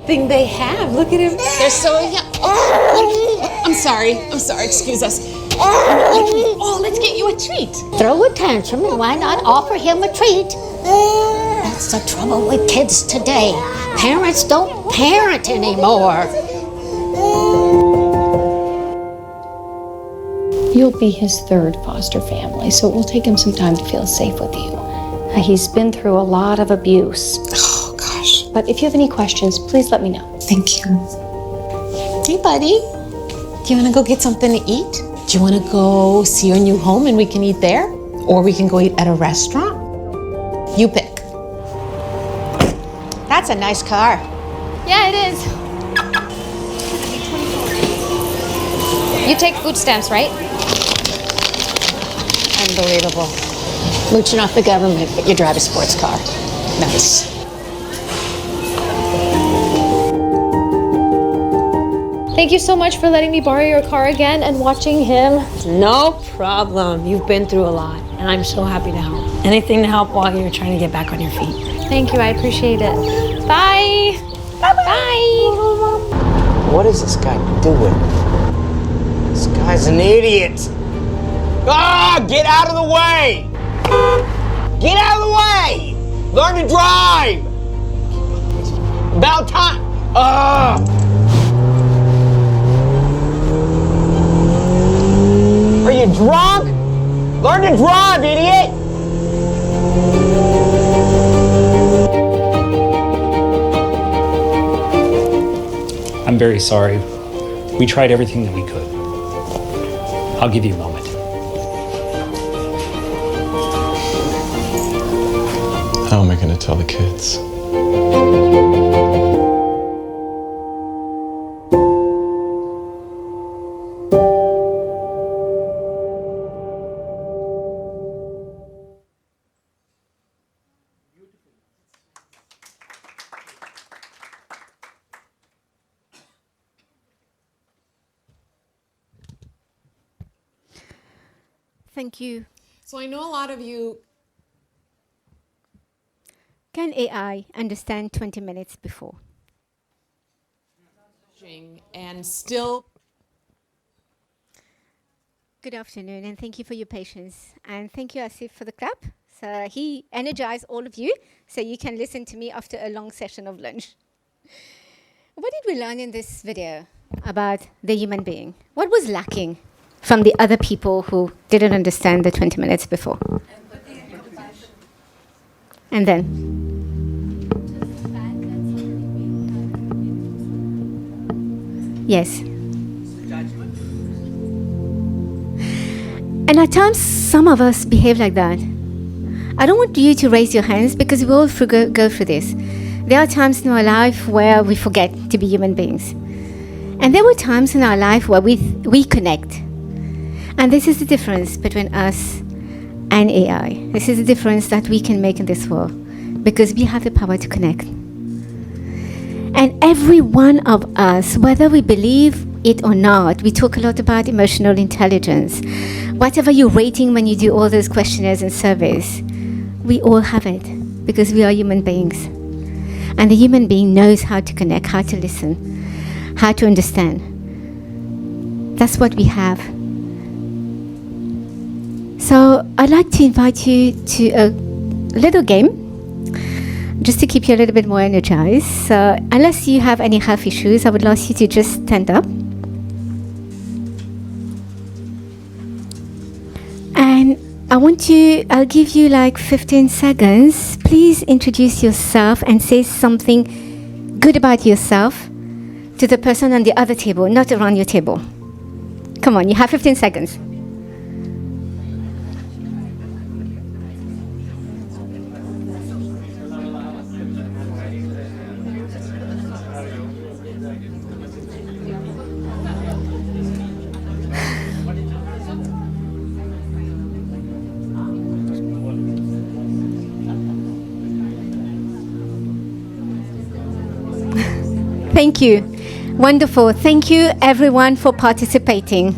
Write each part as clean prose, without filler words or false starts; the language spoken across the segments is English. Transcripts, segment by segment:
everything they have. Look at him. They're so young. Oh, I'm sorry. Excuse us. Oh, let's get you a treat. Throw a tantrum, and why not offer him a treat? That's the trouble with kids today. Parents don't parent anymore. You'll be his third foster family, so it will take him some time to feel safe with you. He's been through a lot of abuse. Oh, gosh. But if you have any questions, please let me know. Thank you. Hey, buddy. Do you want to go get something to eat? Do you want to go see your new home and we can eat there? Or we can go eat at a restaurant? You pick. That's a nice car. Yeah, it is. You take food stamps, right? Unbelievable. Mooching off the government, but you drive a sports car. Nice. Thank you so much for letting me borrow your car again and watching him. No problem. You've been through a lot, and I'm so happy to help. Anything to help while you're trying to get back on your feet. Thank you, I appreciate it. Bye. Bye. What is this guy doing? This guy's an idiot. Ah, get out of the way! Get out of the way! Learn to drive! About time! Are you drunk? Learn to drive, idiot! I'm very sorry. We tried everything that we could. I'll give you a moment. How am I going to tell the kids? Thank you. So I know a lot of you... Can AI understand 20 minutes before? And still... Good afternoon, and thank you for your patience. And thank you, Asif, for the clap. So he energized all of you, so you can listen to me after a long session of lunch. What did we learn in this video about the human being? What was lacking from the other people who didn't understand the 20 minutes before? And then? Yes. And at times, some of us behave like that. I don't want you to raise your hands because we all go through this. There are times in our life where we forget to be human beings. And there were times in our life where we connect. And this is the difference between us and AI. This is the difference that we can make in this world because we have the power to connect. And every one of us, whether we believe it or not, we talk a lot about emotional intelligence. Whatever you're rating when you do all those questionnaires and surveys, we all have it because we are human beings. And the human being knows how to connect, how to listen, how to understand. That's what we have. So I'd like to invite you to a little game, just to keep you a little bit more energized. So unless you have any health issues, I would ask you to just stand up. And I'll give you like 15 seconds. Please introduce yourself and say something good about yourself to the person on the other table, not around your table. Come on, you have 15 seconds. Thank you. Wonderful. Thank you, everyone, for participating.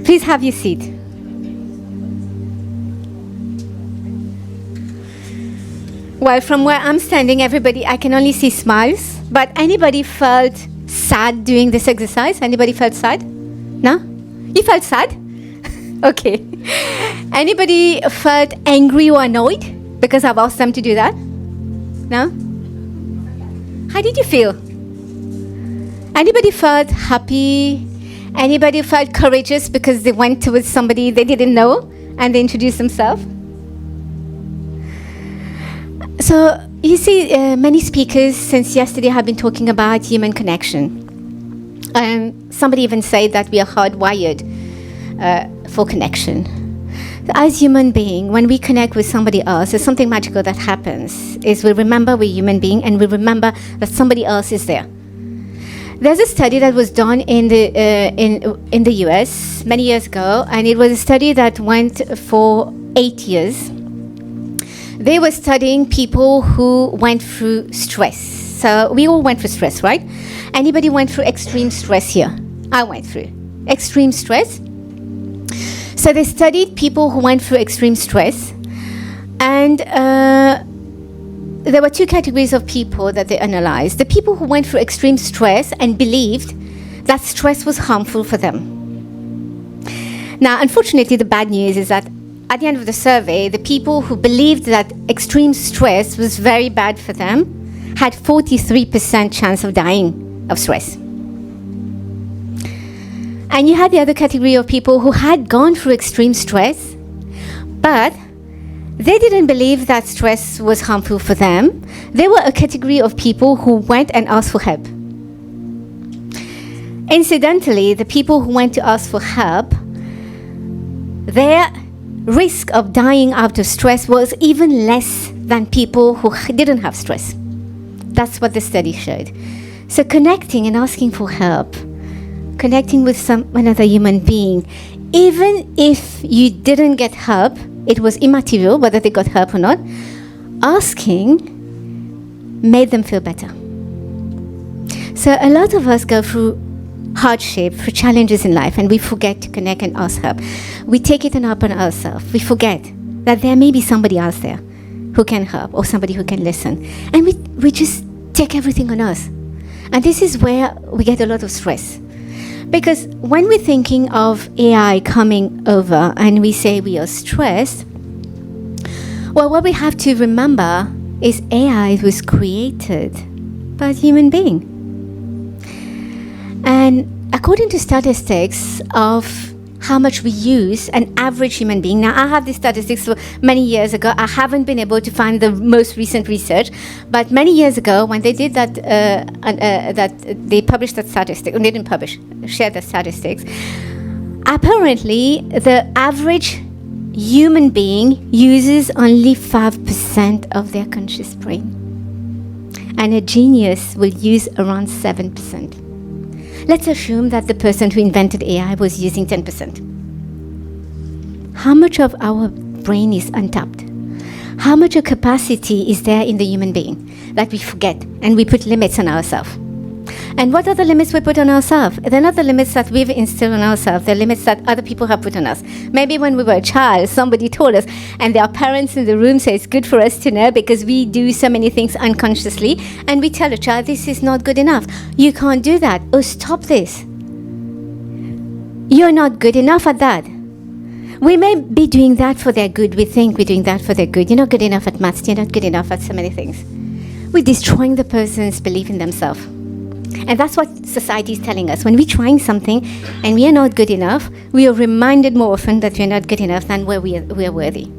Please have your seat. Well, from where I'm standing, everybody, I can only see smiles. But anybody felt sad doing this exercise? Anybody felt sad? No? You felt sad? Okay. Anybody felt angry or annoyed because I've asked them to do that? No? How did you feel? Anybody felt happy? Anybody felt courageous because they went with somebody they didn't know and they introduced themselves? So, you see, many speakers since yesterday have been talking about human connection. And somebody even said that we are hardwired for connection. As human beings, when we connect with somebody else, there's something magical that happens. Is we remember we're human beings and we remember that somebody else is there. There's a study that was done in the US many years ago, and it was a study that went for 8 years. They were studying people who went through stress. So we all went through stress, right? Anybody went through extreme stress here? I went through extreme stress. So they studied people who went through extreme stress, and there were two categories of people that they analyzed. The people who went through extreme stress and believed that stress was harmful for them. Now, unfortunately, the bad news is that at the end of the survey, the people who believed that extreme stress was very bad for them had 43% chance of dying of stress. And you had the other category of people who had gone through extreme stress, but they didn't believe that stress was harmful for them. They were a category of people who went and asked for help. Incidentally, the people who went to ask for help, their risk of dying out of stress was even less than people who didn't have stress. That's what the study showed. So connecting and asking for help, connecting with another human being, even if you didn't get help, it was immaterial whether they got help or not, asking made them feel better. So a lot of us go through hardship, through challenges in life, and we forget to connect and ask help. We take it upon ourselves. We forget that there may be somebody else there who can help or somebody who can listen. And we just take everything on us. And this is where we get a lot of stress. Because when we're thinking of AI coming over and we say we are stressed, well, what we have to remember is AI was created by a human being. And according to statistics of how much we use an average human being, now I have these statistics for many years ago. I haven't been able to find the most recent research, but many years ago when they did that, that they published that statistic, and they didn't publish, shared the statistics. Apparently, the average human being uses only 5% of their conscious brain, and a genius will use around 7%. Let's assume that the person who invented AI was using 10%. How much of our brain is untapped? How much of capacity is there in the human being that we forget and we put limits on ourselves? And what are the limits we put on ourselves? They're not the limits that we've instilled on ourselves. They're limits that other people have put on us. Maybe when we were a child, somebody told us, and there are parents in the room, so it's good for us to know because we do so many things unconsciously, and we tell a child, this is not good enough. You can't do that. Oh, stop this. You're not good enough at that. We may be doing that for their good. We think we're doing that for their good. You're not good enough at maths. You're not good enough at so many things. We're destroying the person's belief in themselves. And that's what society is telling us. When we're trying something and we are not good enough, we are reminded more often that we're not good enough than where we are worthy.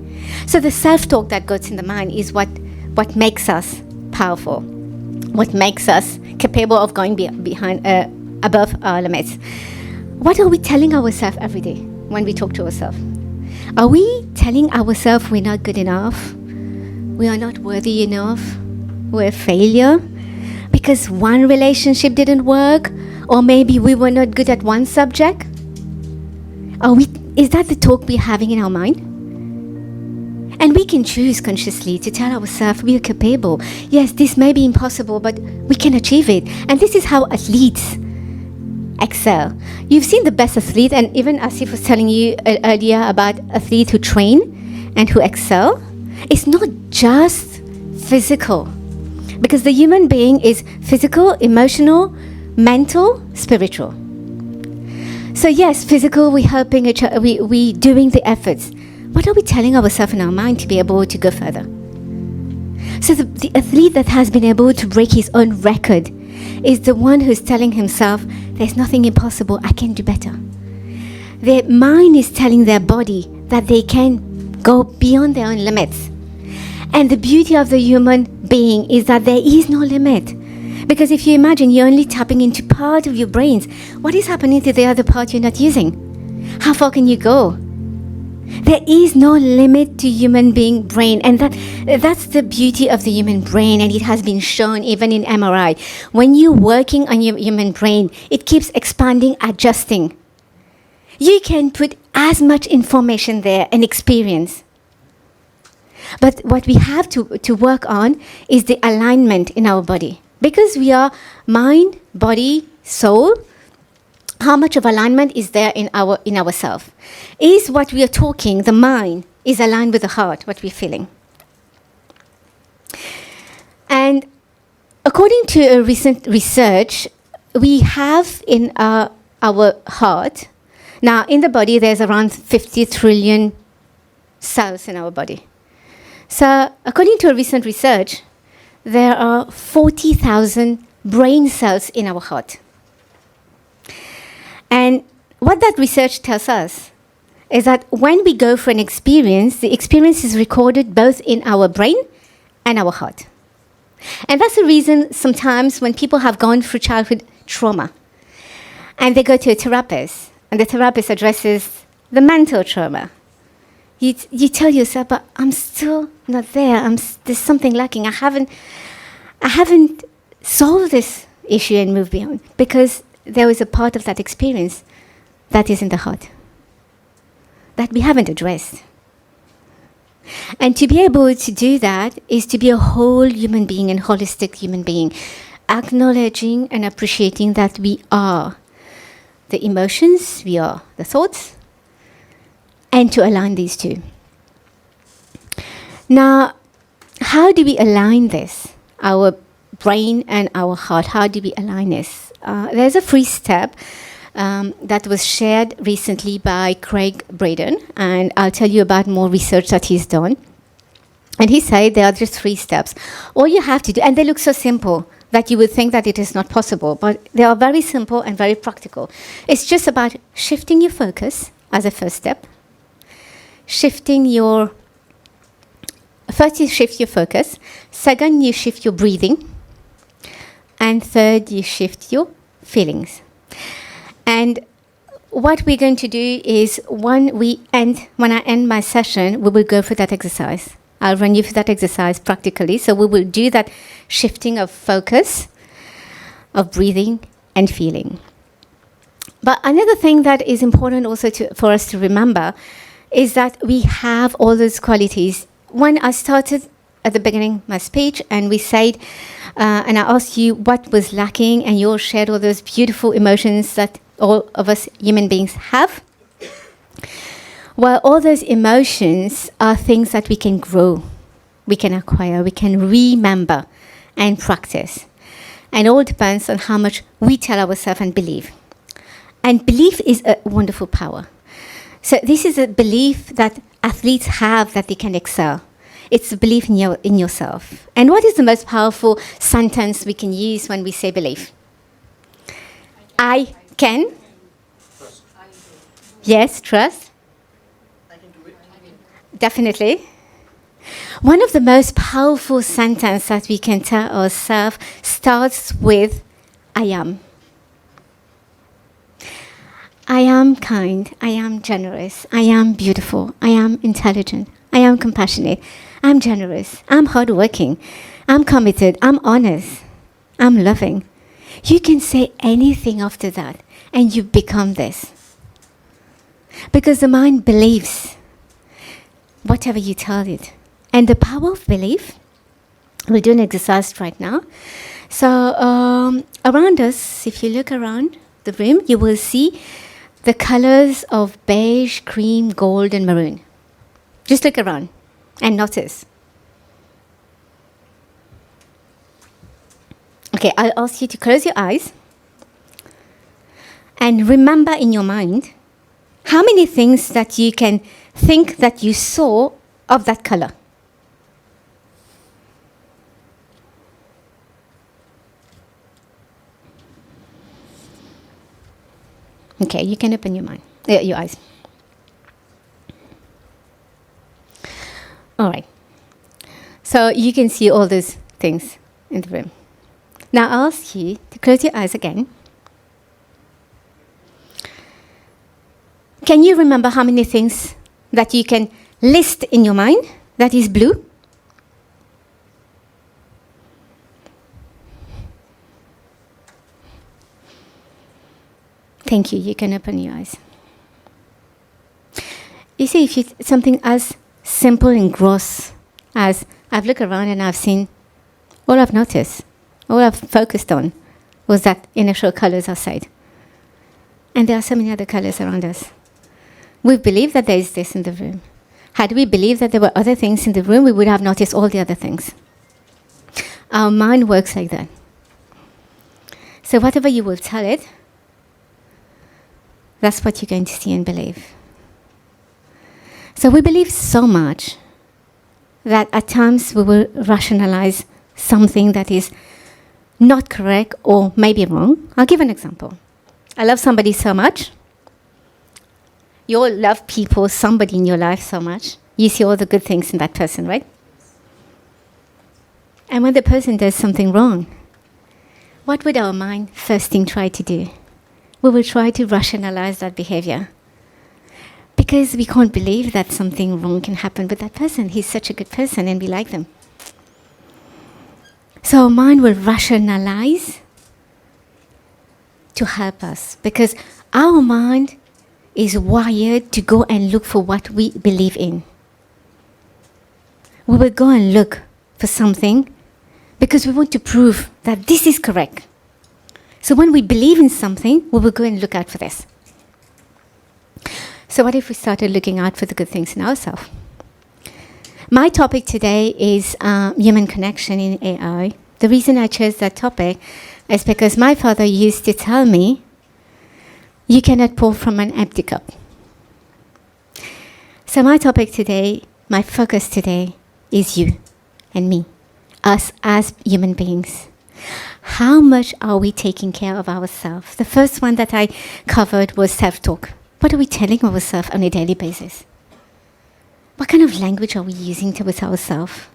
So the self-talk that goes in the mind is what makes us powerful, what makes us capable of going above our limits. What are we telling ourselves every day when we talk to ourselves? Are we telling ourselves we're not good enough? We are not worthy enough? We're a failure? Because one relationship didn't work, or maybe we were not good at one subject? Is that the talk we're having in our mind? And we can choose consciously to tell ourselves we are capable. Yes, this may be impossible, but we can achieve it. And this is how athletes excel. You've seen the best athlete, and even Asif was telling you earlier about athletes who train and who excel. It's not just physical. Because the human being is physical, emotional, mental, spiritual. So yes, physical, we're helping each other, we doing the efforts. What are we telling ourselves in our mind to be able to go further? So the athlete that has been able to break his own record is the one who's telling himself, there's nothing impossible, I can do better. Their mind is telling their body that they can go beyond their own limits. And the beauty of the human being is that there is no limit. Because if you imagine you're only tapping into part of your brains, what is happening to the other part you're not using? How far can you go? There is no limit to human being brain, and that's the beauty of the human brain, and it has been shown even in MRI. When you're working on your human brain, it keeps expanding, adjusting. You can put as much information there and experience. But what we have to work on is the alignment in our body. Because we are mind, body, soul, how much of alignment is there in ourself? Is what we are talking, the mind, is aligned with the heart, what we're feeling? And according to a recent research, we have in our heart, now in the body there's around 50 trillion cells in our body. So according to a recent research, there are 40,000 brain cells in our heart. And what that research tells us is that when we go for an experience, the experience is recorded both in our brain and our heart. And that's the reason sometimes when people have gone through childhood trauma and they go to a therapist and the therapist addresses the mental trauma, you tell yourself, but I'm still not there. There's something lacking. I haven't solved this issue and moved beyond, because there is a part of that experience that is in the heart that we haven't addressed. And to be able to do that is to be a whole human being and holistic human being, acknowledging and appreciating that we are the emotions, we are the thoughts, and to align these two. Now, how do we align this? Our brain and our heart, how do we align this? There's a free step that was shared recently by Craig Braden, and I'll tell you about more research that he's done. And he said there are just 3 steps. All you have to do, and they look so simple that you would think that it is not possible, but they are very simple and very practical. It's just about shifting your focus as a first step. First, you shift your focus. Second, you shift your breathing. And third, you shift your feelings. And what we're going to do is when I end my session, we will go through that exercise. I'll run you through that exercise practically. So we will do that shifting of focus, of breathing and feeling. But another thing that is important also for us to remember is that we have all those qualities. When I started at the beginning of my speech and we said, and I asked you what was lacking, and you all shared all those beautiful emotions that all of us human beings have. Well, all those emotions are things that we can grow, we can acquire, we can remember and practice. And it all depends on how much we tell ourselves and believe. And belief is a wonderful power. So this is a belief that athletes have that they can excel. It's a belief in yourself. And what is the most powerful sentence we can use when we say belief? I can. Trust. Yes, trust. I can do it. Definitely. One of the most powerful sentences that we can tell ourselves starts with I am. I am kind, I am generous, I am beautiful, I am intelligent, I am compassionate, I'm generous, I'm hardworking, I'm committed, I'm honest, I'm loving. You can say anything after that and you become this. Because the mind believes whatever you tell it. And the power of belief, we'll do an exercise right now. So around us, if you look around the room, you will see the colors of beige, cream, gold, and maroon. Just look around and notice. Okay, I'll ask you to close your eyes and remember in your mind how many things that you can think that you saw of that color. Okay, you can open your eyes. All right. So you can see all those things in the room. Now I'll ask you to close your eyes again. Can you remember how many things that you can list in your mind that is blue? Thank you. You can open your eyes. You see, if it's something as simple and gross as I've looked around and I've seen, all I've noticed, all I've focused on was that initial colors outside. And there are so many other colors around us. We believe that there is this in the room. Had we believed that there were other things in the room, we would have noticed all the other things. Our mind works like that. So whatever you will tell it, that's what you're going to see and believe. So we believe so much that at times we will rationalize something that is not correct or maybe wrong. I'll give an example. I love somebody so much. You all love people, somebody in your life so much. You see all the good things in that person, right? And when the person does something wrong, what would our mind first thing try to do? We will try to rationalize that behavior. Because we can't believe that something wrong can happen with that person. He's such a good person and we like them. So our mind will rationalize to help us. Because our mind is wired to go and look for what we believe in. We will go and look for something because we want to prove that this is correct. So when we believe in something, we will go and look out for this. So what if we started looking out for the good things in ourselves? My topic today is human connection in AI. The reason I chose that topic is because my father used to tell me, you cannot pour from an empty cup. So my topic today, my focus today, is you and me, us as human beings. How much are we taking care of ourselves? The first one that I covered was self-talk. What are we telling ourselves on a daily basis? What kind of language are we using towards ourselves?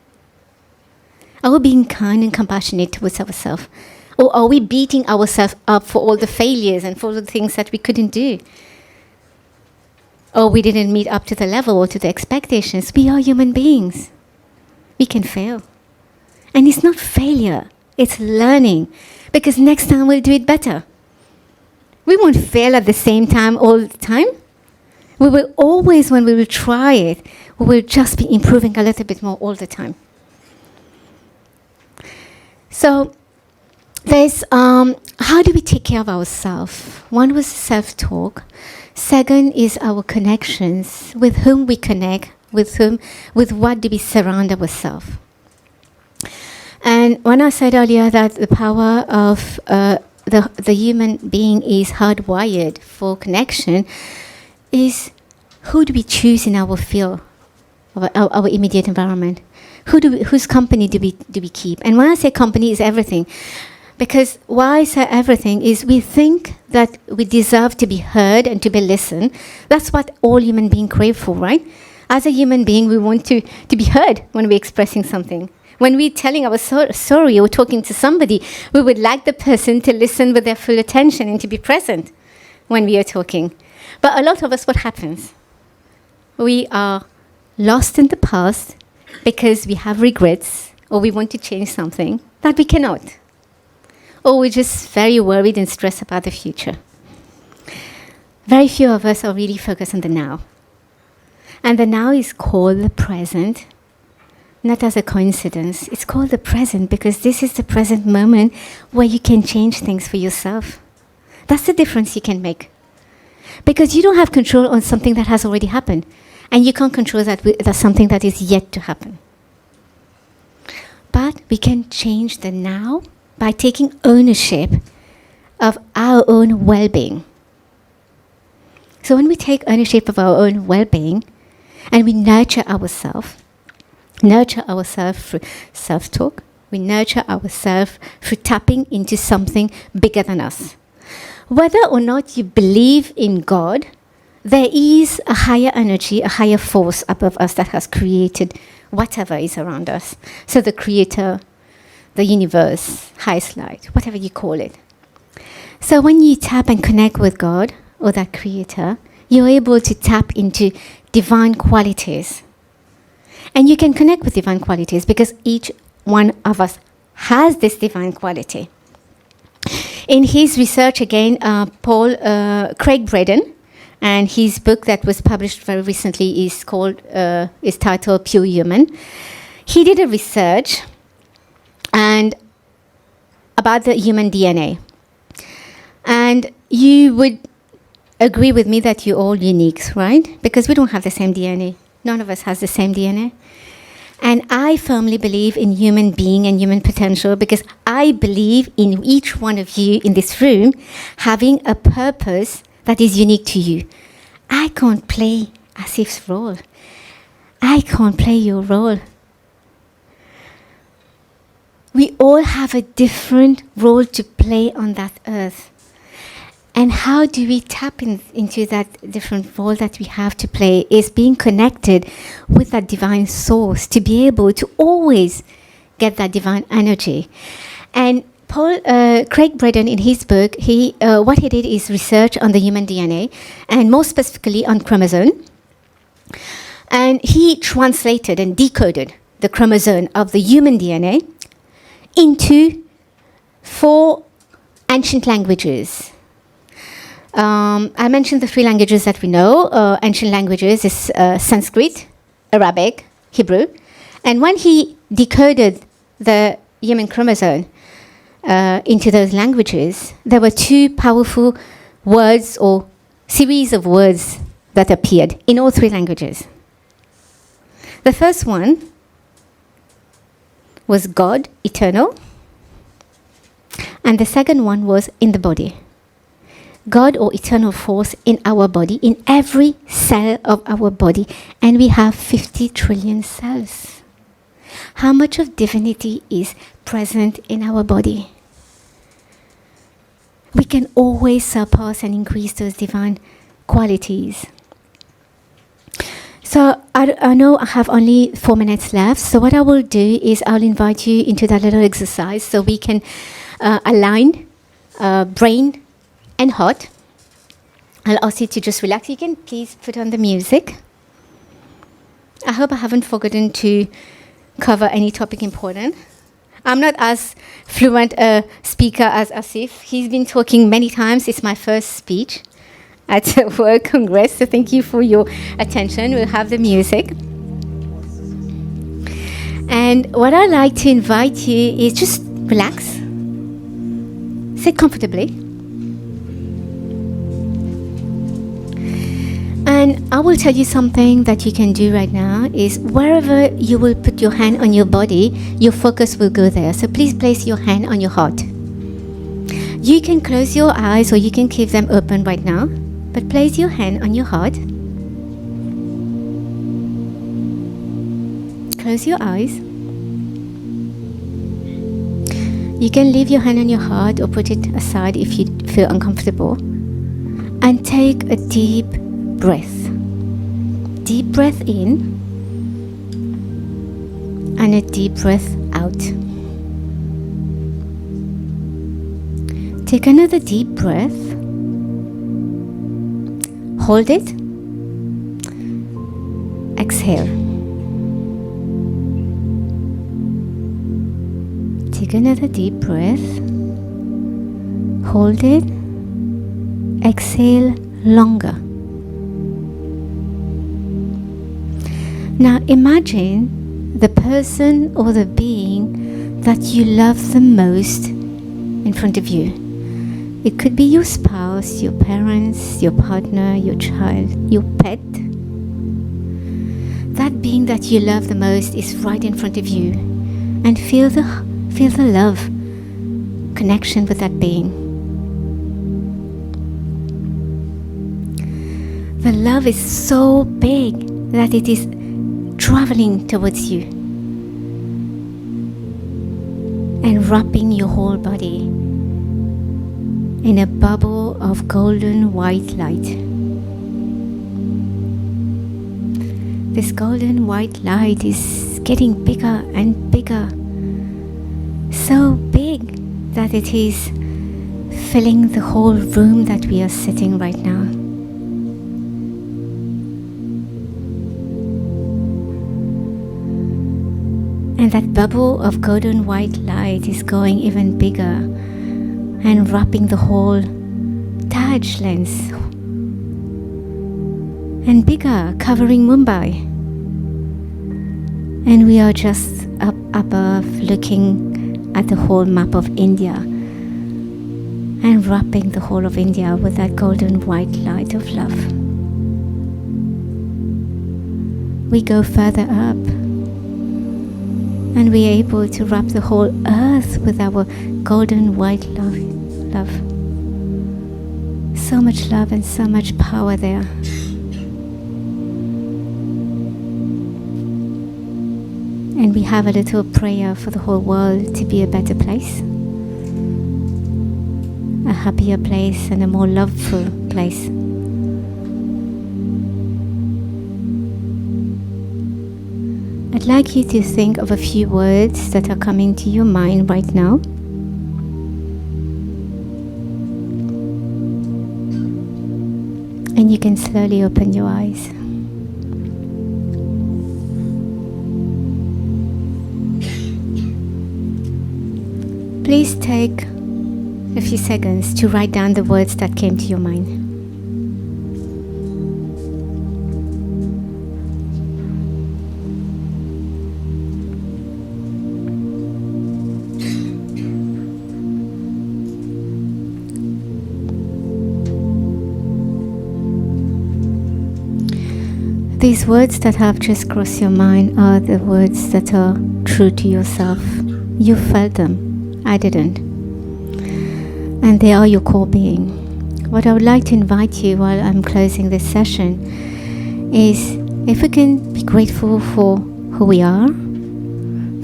Are we being kind and compassionate towards ourselves? Or are we beating ourselves up for all the failures and for all the things that we couldn't do? Or we didn't meet up to the level or to the expectations? We are human beings. We can fail. And it's not failure, it's learning. Because next time we'll do it better. We won't fail at the same time all the time. We will always, when we will try it, we will just be improving a little bit more all the time. So, there's how do we take care of ourselves? One was self-talk. Second is our connections, with whom we connect, with what do we surround ourselves. And when I said earlier that the power of the human being is hardwired for connection, is who do we choose in our field, our immediate environment? Whose company do we keep? And when I say company, is everything. Because why I say everything is we think that we deserve to be heard and to be listened. That's what all human beings crave for, right? As a human being, we want to be heard when we're expressing something. When we're telling our story or talking to somebody, we would like the person to listen with their full attention and to be present when we are talking. But a lot of us, what happens? We are lost in the past because we have regrets or we want to change something that we cannot. Or we're just very worried and stressed about the future. Very few of us are really focused on the now. And the now is called the present, not as a coincidence. It's called the present because this is the present moment where you can change things for yourself. That's the difference you can make. Because you don't have control on something that has already happened. And you can't control that's something that is yet to happen. But we can change the now by taking ownership of our own well-being. So when we take ownership of our own well-being and we nurture ourselves through self-talk, we nurture ourselves through tapping into something bigger than us. Whether or not you believe in God, there is a higher energy, a higher force above us that has created whatever is around us. So the creator, the universe, highest light, whatever you call it. So when you tap and connect with God or that creator, you're able to tap into divine qualities. And you can connect with divine qualities because each one of us has this divine quality. In his research again, Craig Braden, and his book that was published very recently is titled Pure Human. He did a research and about the human DNA. And you would agree with me that you're all unique, right? Because we don't have the same DNA. None of us has the same DNA. And I firmly believe in human being and human potential because I believe in each one of you in this room having a purpose that is unique to you. I can't play Asif's role. I can't play your role. We all have a different role to play on that earth. And how do we tap into that different role that we have to play is being connected with that divine source to be able to always get that divine energy. And Craig Braden, in his book, what he did is research on the human DNA, and more specifically on chromosome. And he translated and decoded the chromosome of the human DNA into 4 ancient languages. I mentioned the 3 languages that we know. Ancient languages is Sanskrit, Arabic, Hebrew. And when he decoded the human chromosome into those languages, there were 2 powerful words or series of words that appeared in all 3 languages. The first one was God, eternal. And the second one was in the body. God or eternal force in our body, in every cell of our body. And we have 50 trillion cells. How much of divinity is present in our body? We can always surpass and increase those divine qualities. So I know I have only 4 minutes left. So what I will do is I'll invite you into that little exercise so we can align brain and heart. I'll ask you to just relax. You can please put on the music. I hope I haven't forgotten to cover any topic important. I'm not as fluent a speaker as Asif. He's been talking many times. It's my first speech at a World Congress, so thank you for your attention. We'll have the music. And what I'd like to invite you is just relax. Sit comfortably. And I will tell you something that you can do right now is wherever you will put your hand on your body, your focus will go there. So please place your hand on your heart. You can close your eyes or you can keep them open right now, but place your hand on your heart. Close your eyes. You can leave your hand on your heart or put it aside if you feel uncomfortable. And take a deep breath. Deep breath in and a deep breath out. Take another deep breath. Hold it. Exhale. Take another deep breath. Hold it. Exhale longer. Now imagine the person or the being that you love the most in front of you. It could be your spouse, your parents, your partner, your child, your pet. That being that you love the most is right in front of you. And feel the love connection with that being. The love is so big that it is traveling towards you and wrapping your whole body in a bubble of golden white light. This golden white light is getting bigger and bigger, so big that it is filling the whole room that we are sitting right now. And that bubble of golden white light is going even bigger and wrapping the whole Taj lens and bigger, covering Mumbai. And we are just up above looking at the whole map of India and wrapping the whole of India with that golden white light of love. We go further up and we are able to wrap the whole earth with our golden white love. So much love and so much power there. And we have a little prayer for the whole world to be a better place, a happier place and a more loveful place. I'd like you to think of a few words that are coming to your mind right now. And you can slowly open your eyes. Please take a few seconds to write down the words that came to your mind. These words that have just crossed your mind are the words that are true to yourself. You felt them. I didn't. And they are your core being. What I would like to invite you while I'm closing this session is if we can be grateful for who we are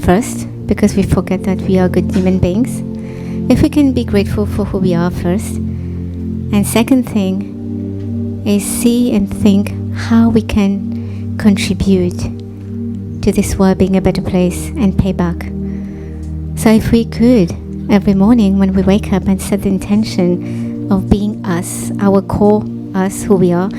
first, because we forget that we are good human beings. If we can be grateful for who we are first. And second thing is see and think how we can contribute to this world being a better place and pay back. So if we could, every morning when we wake up and set the intention of being us, our core us, who we are,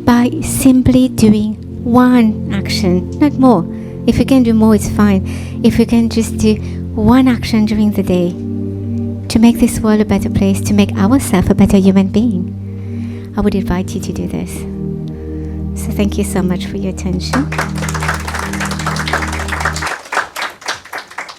by simply doing one action, not more. If you can do more, it's fine. If you can just do one action during the day to make this world a better place, to make ourselves a better human being, I would invite you to do this. So thank you so much for your attention.